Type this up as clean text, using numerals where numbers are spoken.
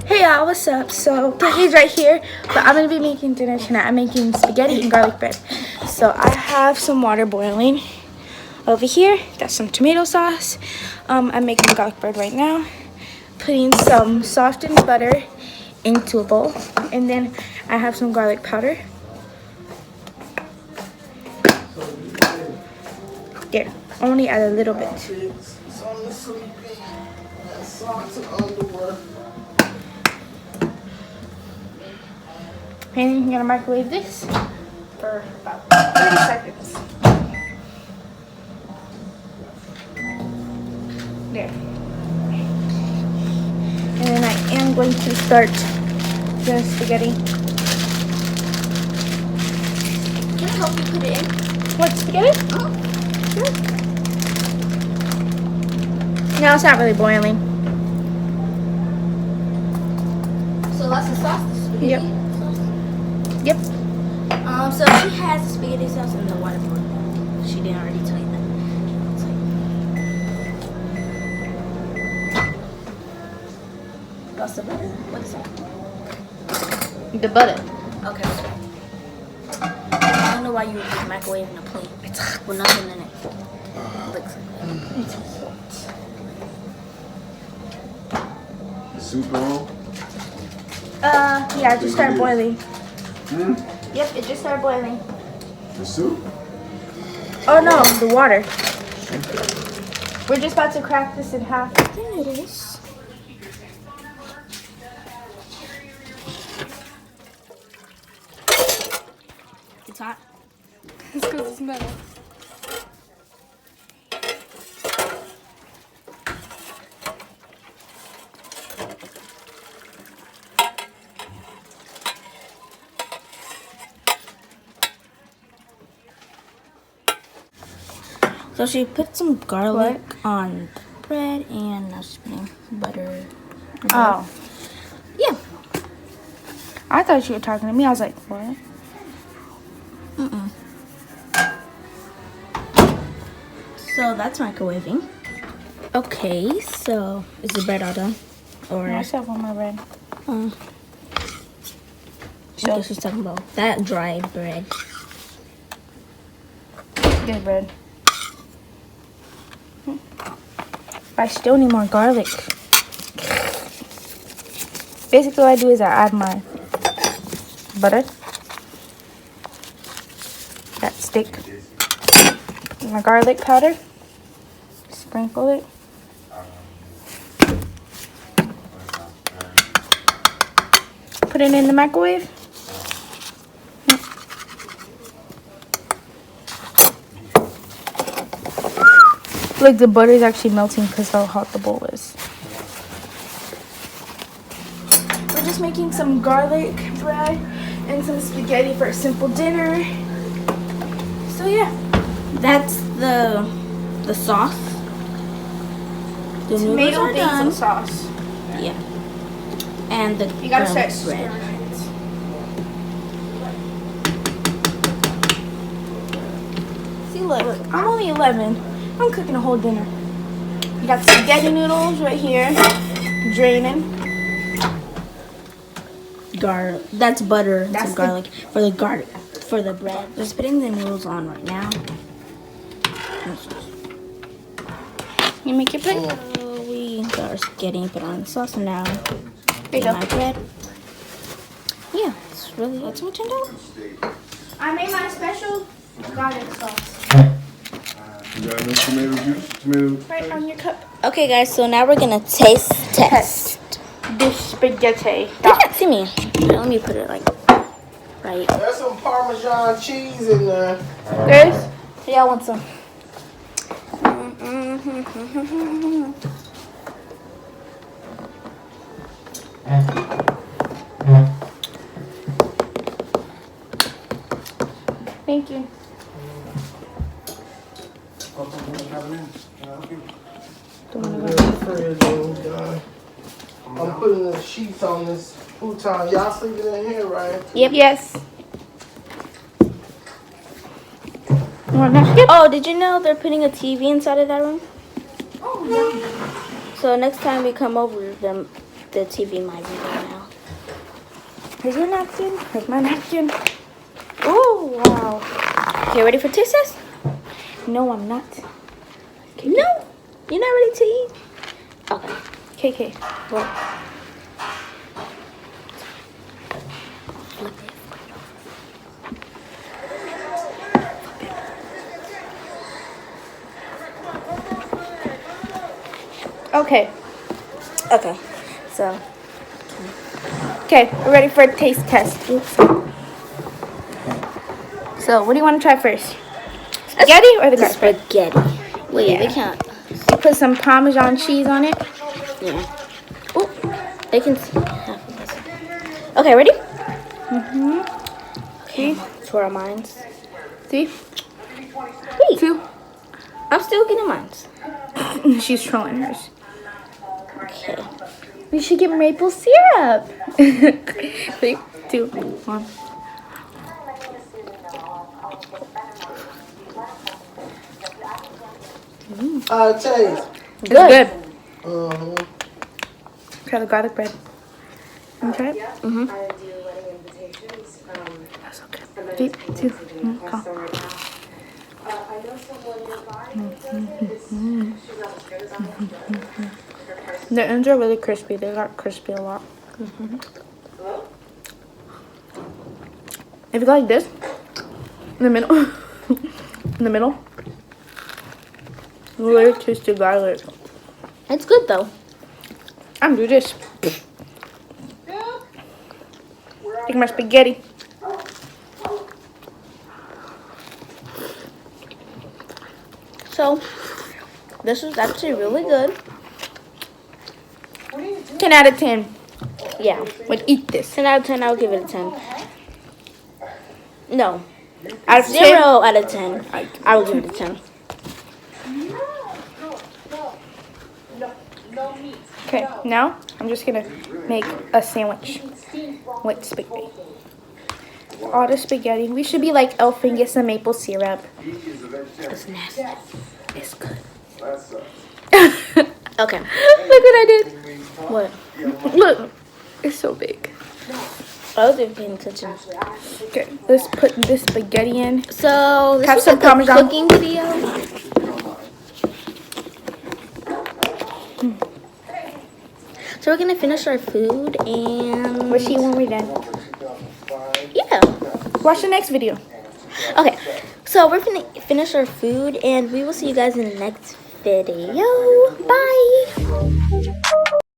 Hey y'all, what's up? So Brittany's right here, but I'm gonna be making dinner tonight. I'm making spaghetti and garlic bread. So I have some water boiling over here. Got some tomato sauce. I'm making garlic bread right now. Putting some softened butter into a bowl, and then I have some garlic powder. There, only add a little bit. And you're gonna microwave this for about 30 seconds. There. And then I am going to start the spaghetti. Can I help you put it in? What, spaghetti? Oh, Sure. No, it's not really boiling. so that's the sauce, the spaghetti Yep. sauce? Yep. So she has the spaghetti sauce in the water bowl. She didn't already tell you that. That's the butter. What is that? The butter. Okay. I don't know why you would just microwave in a plate with nothing in it. Looks like Soup on? Yeah, it just started boiling. Hmm? Yep, it just started boiling. The soup? Oh no, the water. We're just about to crack this in half. The noodles. it's hot. It's because it's metal. So she put some garlic on the bread and now she's putting butter. Oh, Yeah. I thought you were talking to me. I was like, what? Mm-mm. So that's microwaving. Okay, so is the bread all done? Or I still have one more bread. I guess she's talking about that dry bread. Good bread. But I still need more garlic. Basically, what I do is I add my butter, that stick, my garlic powder, sprinkle it. Put it in the microwave. Like the butter is actually melting because how hot the bowl is. We're just making some garlic bread and some spaghetti for a simple dinner. So yeah, That's the sauce. The noodles tomato are basil done. sauce. Yeah. And the You gotta garlic start bread. stirring it. See, look, I'm only 11. I'm cooking a whole dinner. You got spaghetti noodles right here, draining. That's butter and That's some the- garlic for the bread. Just putting the noodles on right now. You make your plate. So we got our spaghetti, put on the sauce, and now There you go. my bread. Yeah, that's what turned out. I made my special garlic sauce. You got no tomato juice? Tomato? Right on your cup. Okay, guys, so now we're gonna taste test. This spaghetti. You can't see me. Let me put it like right. There's some Parmesan cheese in there. There is? Yeah, I want some. Thank you. I'm putting the sheets on this futon. Y'all sleeping in here, right? Yep. Yes. You want napkin? Oh, did you know they're putting a TV inside of that room? So next time we come over, the TV might be there now. Here's your napkin. Here's my napkin. Oh, wow. Okay, ready for taste test? No, I'm not. No, you're not ready to eat. Okay. KK. Well, Okay. okay. So Okay, we're ready for a taste test. Oops. So, what do you want to try first? Spaghetti or the garlic bread? spaghetti. Wait, Yeah. they can't. You put some Parmesan cheese on it. Yeah. Oh, they can see half of this. Okay, ready? Okay. To our minds. 3, Wait, 2. I'm still getting mines. She's trolling hers. Okay. We should get maple syrup. 3, 2, 1. Chase. It's good. Uh-huh. Try the garlic bread. You try it? Mhm. That's so good. 3, 2, 1, go. The ends are really crispy. They got crispy a lot. If you go like this, in the middle, in the middle, you literally taste the garlic. It's good though. I'm do this. Take my spaghetti. So this was actually really good. 10 out of 10. Yeah. Would eat this. 10 out of 10, I'll give it a 10. No. Out of 10. 0 out of 10. I will give it a 10. Okay, now I'm just gonna make a sandwich with spaghetti. All the spaghetti. We should be like Elf and get some maple syrup. It's nasty. It's good. Okay. Look what I did. What? Look, it's so big. I wasn't paying attention. Okay, let's put this spaghetti in. So this Have was some like a Parmesan. cooking video. So we're gonna finish our food and We'll see you when we're done. yeah. Watch the next video. Okay, so we're gonna finish our food and we will see you guys in the next video. Bye.